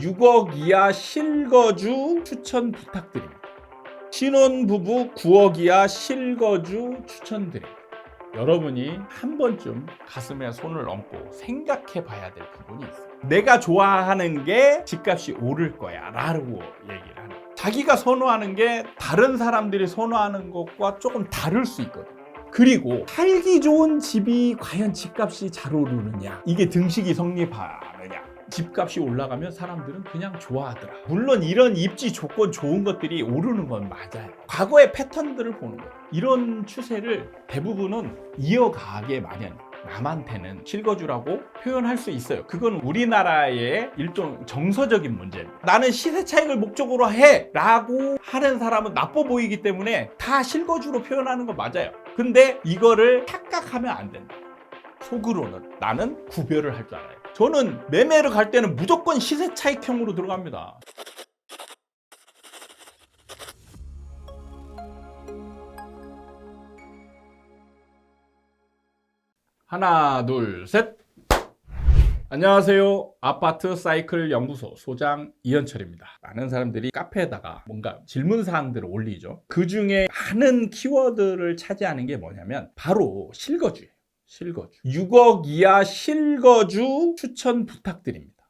6억 이하 실거주 추천 부탁드립니다. 신혼부부 9억 이하 실거주 추천드립니다. 여러분이 한 번쯤 가슴에 손을 얹고 생각해 봐야 될 부분이 있어요. 내가 좋아하는 게 집값이 오를 거야 라고 얘기를 하는 거예요. 자기가 선호하는 게 다른 사람들이 선호하는 것과 조금 다를 수 있거든요. 그리고 살기 좋은 집이 과연 집값이 잘 오르느냐, 이게 등식이 성립하느냐. 집값이 올라가면 사람들은 그냥 좋아하더라. 물론 이런 입지 조건 좋은 것들이 오르는 건 맞아요. 과거의 패턴들을 보는 거예요. 이런 추세를 대부분은 이어가게 마련. 남한테는 실거주라고 표현할 수 있어요. 그건 우리나라의 일종 정서적인 문제입니다. 나는 시세 차익을 목적으로 해 라고 하는 사람은 나빠 보이기 때문에 다 실거주로 표현하는 건 맞아요. 근데 이거를 착각하면 안 된다. 속으로는 나는 구별을 할 줄 알아요. 저는 매매를 갈 때는 무조건 시세 차익형으로 들어갑니다. 하나, 둘, 셋. 안녕하세요. 아파트 사이클 연구소 소장 이현철입니다. 많은 사람들이 카페에다가 뭔가 질문사항들을 올리죠. 그 중에 많은 키워드를 차지하는 게 뭐냐면 바로 실거주예요. 실거주. 6억 이하 실거주 추천 부탁드립니다.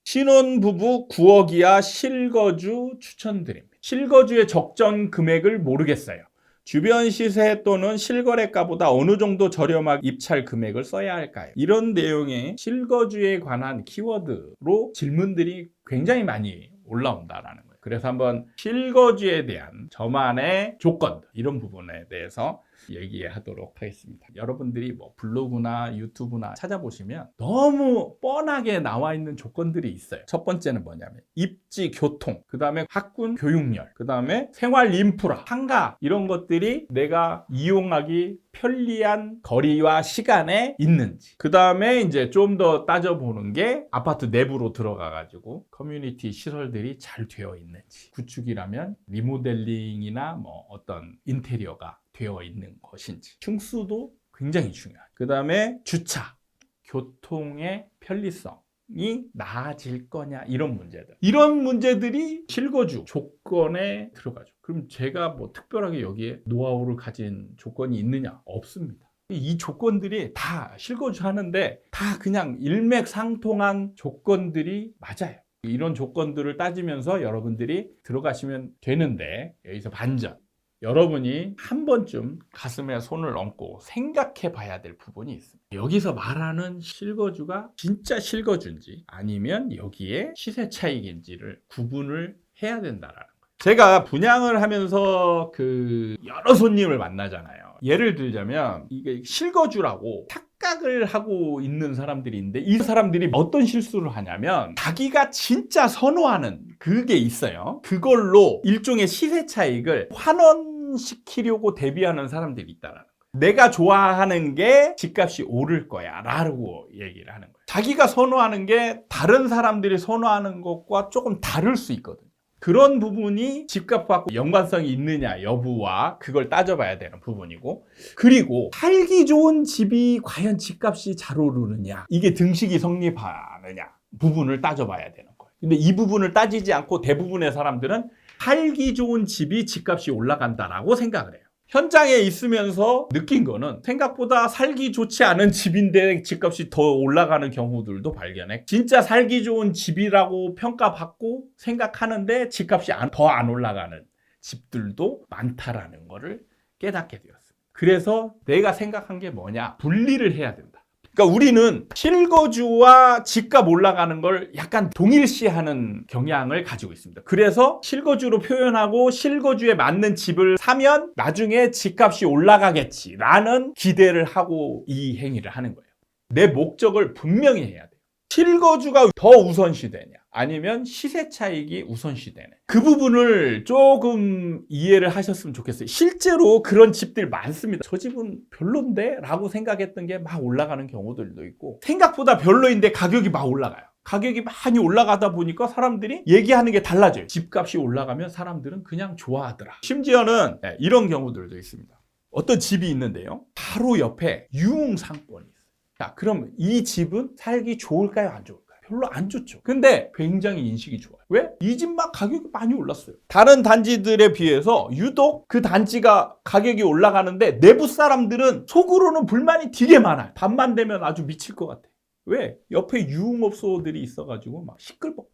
신혼부부 9억 이하 실거주 추천드립니다. 실거주의 적정 금액을 모르겠어요. 주변 시세 또는 실거래가보다 어느 정도 저렴하게 입찰 금액을 써야 할까요? 이런 내용의 실거주에 관한 키워드로 질문들이 굉장히 많이 올라온다라는 거예요. 그래서 한번 실거주에 대한 저만의 조건들, 이런 부분에 대해서 얘기하도록 하겠습니다. 여러분들이 뭐 블로그나 유튜브나 찾아보시면 너무 뻔하게 나와 있는 조건들이 있어요. 첫 번째는 뭐냐면 입지, 교통, 그 다음에 학군, 교육열, 그 다음에 생활 인프라, 상가, 이런 것들이 내가 이용하기 편리한 거리와 시간에 있는지, 그 다음에 이제 좀 더 따져보는 게 아파트 내부로 들어가 가지고 커뮤니티 시설들이 잘 되어 있는지, 구축이라면 리모델링이나 뭐 어떤 인테리어가 되어 있는 것인지, 층수도 굉장히 중요해요. 그 다음에 주차, 교통의 편리성이 나아질 거냐, 이런 문제들. 이런 문제들이 실거주 조건에 들어가죠. 그럼 제가 뭐 특별하게 여기에 노하우를 가진 조건이 있느냐? 없습니다. 이 조건들이 다 실거주 하는데 다 그냥 일맥상통한 조건들이 맞아요. 이런 조건들을 따지면서 여러분들이 들어가시면 되는데, 여기서 반전. 여러분이 한 번쯤 가슴에 손을 얹고 생각해 봐야 될 부분이 있습니다. 여기서 말하는 실거주가 진짜 실거주인지 아니면 여기에 시세 차익인지를 구분을 해야 된다라는 거예요. 제가 분양을 하면서 여러 손님을 만나잖아요. 예를 들자면 이게 실거주라고 착각을 하고 있는 사람들이 있는데, 이 사람들이 어떤 실수를 하냐면 자기가 진짜 선호하는 그게 있어요. 그걸로 일종의 시세 차익을 환원시키려고 대비하는 사람들이 있다라는 거예요. 내가 좋아하는 게 집값이 오를 거야 라고 얘기를 하는 거예요. 자기가 선호하는 게 다른 사람들이 선호하는 것과 조금 다를 수 있거든요. 그런 부분이 집값과 연관성이 있느냐 여부와 그걸 따져봐야 되는 부분이고, 그리고 살기 좋은 집이 과연 집값이 잘 오르느냐, 이게 등식이 성립하느냐 부분을 따져봐야 되는 거예요. 근데 이 부분을 따지지 않고 대부분의 사람들은 살기 좋은 집이 집값이 올라간다라고 생각을 해요. 현장에 있으면서 느낀 거는 생각보다 살기 좋지 않은 집인데 집값이 더 올라가는 경우들도 발견해. 진짜 살기 좋은 집이라고 평가받고 생각하는데 집값이 더 안 올라가는 집들도 많다라는 거를 깨닫게 되었습니다. 그래서 내가 생각한 게 뭐냐? 분리를 해야 된다. 그러니까 우리는 실거주와 집값 올라가는 걸 약간 동일시하는 경향을 가지고 있습니다. 그래서 실거주로 표현하고 실거주에 맞는 집을 사면 나중에 집값이 올라가겠지라는 기대를 하고 이 행위를 하는 거예요. 내 목적을 분명히 해야 돼요. 실거주가 더 우선시되냐 아니면 시세 차익이 우선시되냐, 그 부분을 조금 이해를 하셨으면 좋겠어요. 실제로 그런 집들 많습니다. 저 집은 별론데? 라고 생각했던 게 막 올라가는 경우들도 있고, 생각보다 별로인데 가격이 막 올라가요. 가격이 많이 올라가다 보니까 사람들이 얘기하는 게 달라져요. 집값이 올라가면 사람들은 그냥 좋아하더라. 심지어는 이런 경우들도 있습니다. 어떤 집이 있는데요, 바로 옆에 유흥상권이 있어요. 자, 그럼 이 집은 살기 좋을까요, 안 좋을까요? 별로 안 좋죠. 근데 굉장히 인식이 좋아요. 왜? 이 집만 가격이 많이 올랐어요. 다른 단지들에 비해서 유독 그 단지가 가격이 올라가는데 내부 사람들은 속으로는 불만이 되게 많아요. 밤만 되면 아주 미칠 것 같아. 왜? 옆에 유흥업소들이 있어가지고 막 시끌벅.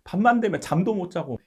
밤만 되면 잠도 못 자고.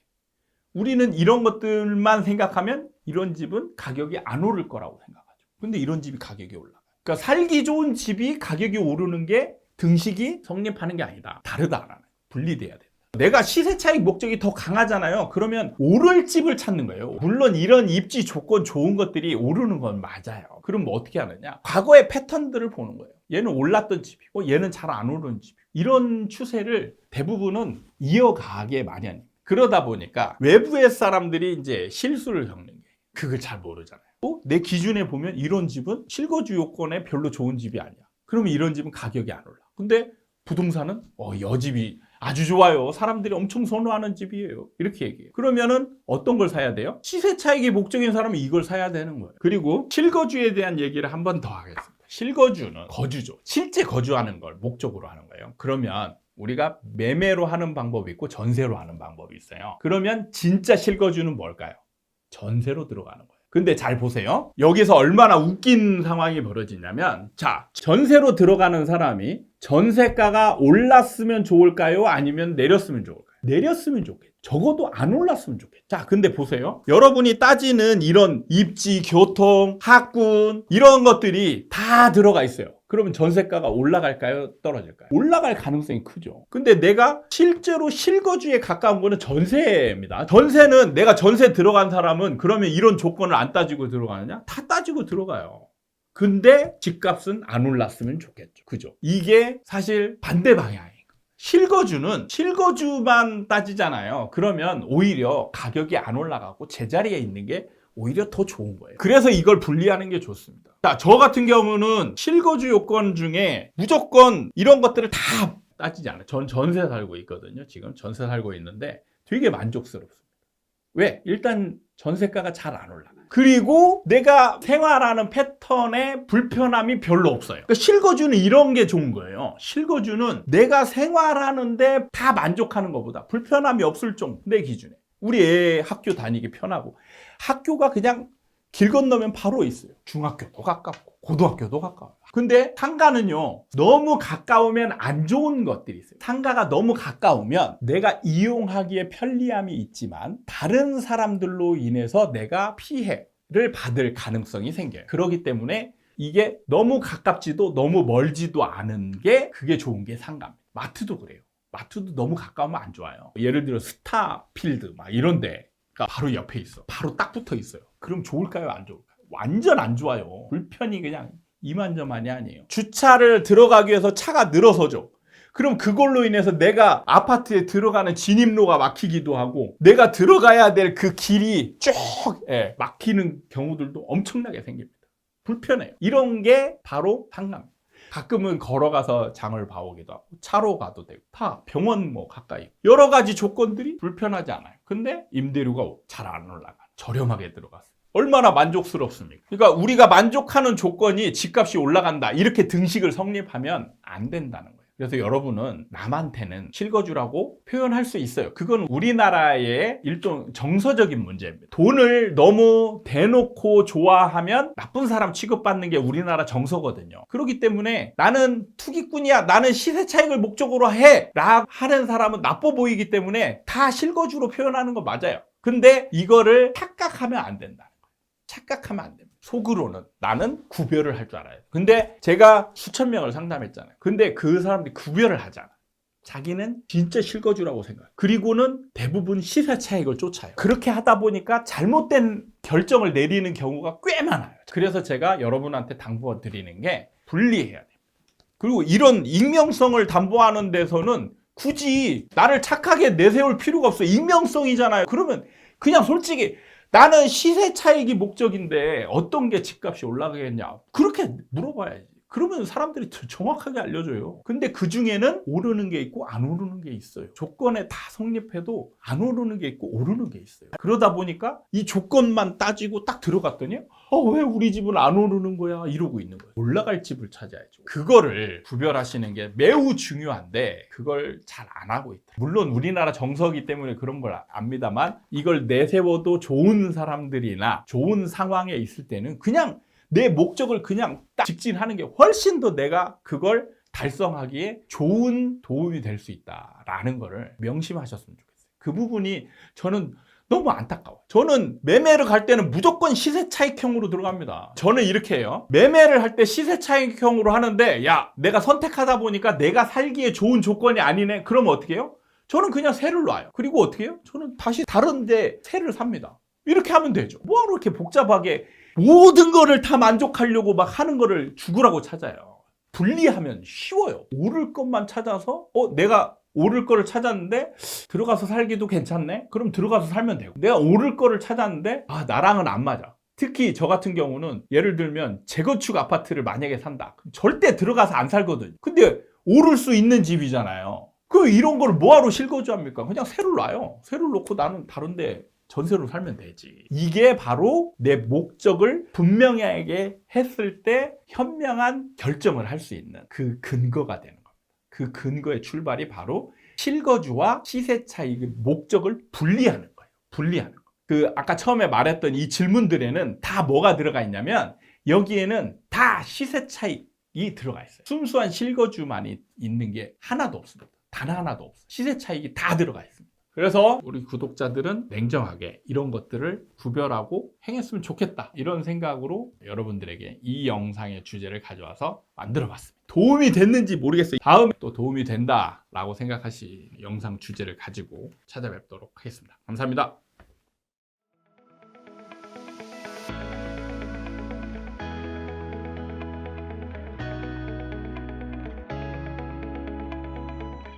우리는 이런 것들만 생각하면 이런 집은 가격이 안 오를 거라고 생각하죠. 근데 이런 집이 가격이 올라가요. 그러니까 살기 좋은 집이 가격이 오르는 게 등식이 성립하는 게 아니다. 다르다라는. 분리돼야 된다. 내가 시세 차익 목적이 더 강하잖아요. 그러면 오를 집을 찾는 거예요. 물론 이런 입지 조건 좋은 것들이 오르는 건 맞아요. 그럼 뭐 어떻게 하느냐? 과거의 패턴들을 보는 거예요. 얘는 올랐던 집이고 얘는 잘 안 오르는 집이고. 이런 추세를 대부분은 이어가게 마련입니다. 그러다 보니까 외부의 사람들이 이제 실수를 겪는 게 그걸 잘 모르잖아요. 또 내 기준에 보면 이런 집은 실거주 요건에 별로 좋은 집이 아니야. 그러면 이런 집은 가격이 안 올라. 근데 부동산은 여 집이 아주 좋아요. 사람들이 엄청 선호하는 집이에요. 이렇게 얘기해요. 그러면은 어떤 걸 사야 돼요? 시세 차익이 목적인 사람은 이걸 사야 되는 거예요. 그리고 실거주에 대한 얘기를 한 번 더 하겠습니다. 실거주는 거주죠. 실제 거주하는 걸 목적으로 하는 거예요. 그러면 우리가 매매로 하는 방법이 있고 전세로 하는 방법이 있어요. 그러면 진짜 실거주는 뭘까요? 전세로 들어가는 거예요. 근데 잘 보세요. 여기서 얼마나 웃긴 상황이 벌어지냐면, 자, 전세로 들어가는 사람이 전세가가 올랐으면 좋을까요? 아니면 내렸으면 좋을까요? 내렸으면 좋겠죠. 적어도 안 올랐으면 좋겠죠. 자, 근데 보세요. 여러분이 따지는 이런 입지, 교통, 학군 이런 것들이 다 들어가 있어요. 그러면 전세가가 올라갈까요? 떨어질까요? 올라갈 가능성이 크죠. 근데 내가 실제로 실거주에 가까운 거는 전세입니다. 전세는 내가 전세 들어간 사람은 그러면 이런 조건을 안 따지고 들어가느냐? 다 따지고 들어가요. 근데 집값은 안 올랐으면 좋겠죠. 그죠? 이게 사실 반대 방향이에요. 실거주는 실거주만 따지잖아요. 그러면 오히려 가격이 안 올라가고 제자리에 있는 게 오히려 더 좋은 거예요. 그래서 이걸 분리하는 게 좋습니다. 자, 저 같은 경우는 실거주 요건 중에 무조건 이런 것들을 다 따지지 않아요. 전 전세 살고 있거든요. 지금 전세 살고 있는데 되게 만족스럽습니다. 왜? 일단 전세가가 잘 안 올라가요. 그리고 내가 생활하는 패턴에 불편함이 별로 없어요. 그러니까 실거주는 이런 게 좋은 거예요. 실거주는 내가 생활하는데 다 만족하는 것보다 불편함이 없을 정도, 내 기준에. 우리 애 학교 다니기 편하고, 학교가 그냥 길 건너면 바로 있어요. 중학교도 가깝고 고등학교도 가까워요. 근데 상가는요, 너무 가까우면 안 좋은 것들이 있어요. 상가가 너무 가까우면 내가 이용하기에 편리함이 있지만 다른 사람들로 인해서 내가 피해를 받을 가능성이 생겨요. 그렇기 때문에 이게 너무 가깝지도 너무 멀지도 않은 게, 그게 좋은 게 상가입니다. 마트도 그래요. 마트도 너무 가까우면 안 좋아요. 예를 들어 스타필드 막 이런데 바로 옆에 있어. 바로 딱 붙어 있어요. 그럼 좋을까요? 안 좋을까요? 완전 안 좋아요. 불편이 그냥 이만저만이 아니에요. 주차를 들어가기 위해서 차가 늘어서죠. 그럼 그걸로 인해서 내가 아파트에 들어가는 진입로가 막히기도 하고, 내가 들어가야 될 그 길이 쭉 막히는 경우들도 엄청나게 생깁니다. 불편해요. 이런 게 바로 상가입니다. 가끔은 걸어가서 장을 봐오기도 하고, 차로 가도 되고, 다 병원 뭐 가까이, 여러 가지 조건들이 불편하지 않아요. 근데 임대료가 잘 안 올라가. 저렴하게 들어갔어요. 얼마나 만족스럽습니까? 그러니까 우리가 만족하는 조건이 집값이 올라간다, 이렇게 등식을 성립하면 안 된다는 거예요. 그래서 여러분은 남한테는 실거주라고 표현할 수 있어요. 그건 우리나라의 일종 정서적인 문제입니다. 돈을 너무 대놓고 좋아하면 나쁜 사람 취급받는 게 우리나라 정서거든요. 그렇기 때문에 나는 투기꾼이야, 나는 시세 차익을 목적으로 해 라 하는 사람은 나빠 보이기 때문에 다 실거주로 표현하는 거 맞아요. 근데 이거를 착각하면 안 된다는 거예요. 착각하면 안 됩니다. 속으로는 나는 구별을 할 줄 알아요. 근데 제가 수천 명을 상담했잖아요. 근데 그 사람들이 구별을 하잖아. 자기는 진짜 실거주라고 생각해요. 그리고는 대부분 시세 차익을 쫓아요. 그렇게 하다 보니까 잘못된 결정을 내리는 경우가 꽤 많아요. 그래서 제가 여러분한테 당부해 드리는 게 분리해야 돼요. 그리고 이런 익명성을 담보하는 데서는 굳이 나를 착하게 내세울 필요가 없어요. 익명성이잖아요. 그러면 그냥 솔직히 나는 시세 차익이 목적인데 어떤 게 집값이 올라가겠냐, 그렇게 물어봐야지. 그러면 사람들이 정확하게 알려줘요. 근데 그 중에는 오르는 게 있고 안 오르는 게 있어요. 조건에 다 성립해도 안 오르는 게 있고 오르는 게 있어요. 그러다 보니까 이 조건만 따지고 딱 들어갔더니 왜 우리 집은 안 오르는 거야? 이러고 있는 거예요. 올라갈 집을 찾아야죠. 그거를 구별하시는 게 매우 중요한데 그걸 잘 안 하고 있다. 물론 우리나라 정서기 때문에 그런 걸 압니다만 이걸 내세워도 좋은 사람들이나 좋은 상황에 있을 때는 그냥 내 목적을 그냥 딱 직진하는 게 훨씬 더 내가 그걸 달성하기에 좋은 도움이 될 수 있다라는 거를 명심하셨으면 좋겠어요. 그 부분이 저는 너무 안타까워요. 저는 매매를 갈 때는 무조건 시세 차익형으로 들어갑니다. 저는 이렇게 해요. 매매를 할 때 시세 차익형으로 하는데 야, 내가 선택하다 보니까 내가 살기에 좋은 조건이 아니네. 그러면 어떻게 해요? 저는 그냥 세를 놔요. 그리고 어떻게 해요? 저는 다시 다른 데 세를 삽니다. 이렇게 하면 되죠. 뭐하러 이렇게 복잡하게 모든 거를 다 만족하려고 막 하는 거를 죽으라고 찾아요. 분리하면 쉬워요. 오를 것만 찾아서 내가 오를 거를 찾았는데 들어가서 살기도 괜찮네? 그럼 들어가서 살면 되고 내가 오를 거를 찾았는데 나랑은 안 맞아. 특히 저 같은 경우는 예를 들면 재건축 아파트를 만약에 산다. 그럼 절대 들어가서 안 살거든요. 근데 오를 수 있는 집이잖아요. 그럼 이런 걸 뭐하러 실거주합니까? 그냥 세를 놔요. 세를 놓고 나는 다른데 전세로 살면 되지. 이게 바로 내 목적을 분명하게 했을 때 현명한 결정을 할 수 있는 그 근거가 되는 겁니다. 그 근거의 출발이 바로 실거주와 시세 차익의 목적을 분리하는 거예요. 분리하는 거. 그 아까 처음에 말했던 이 질문들에는 다 뭐가 들어가 있냐면 여기에는 다 시세 차익이 들어가 있어요. 순수한 실거주만이 있는 게 하나도 없습니다. 단 하나도 없어요. 시세 차익이 다 들어가 있습니다. 그래서 우리 구독자들은 냉정하게 이런 것들을 구별하고 행했으면 좋겠다 이런 생각으로 여러분들에게 이 영상의 주제를 가져와서 만들어 봤습니다. 도움이 됐는지 모르겠어요. 다음에 또 도움이 된다 라고 생각하시 영상 주제를 가지고 찾아뵙도록 하겠습니다. 감사합니다.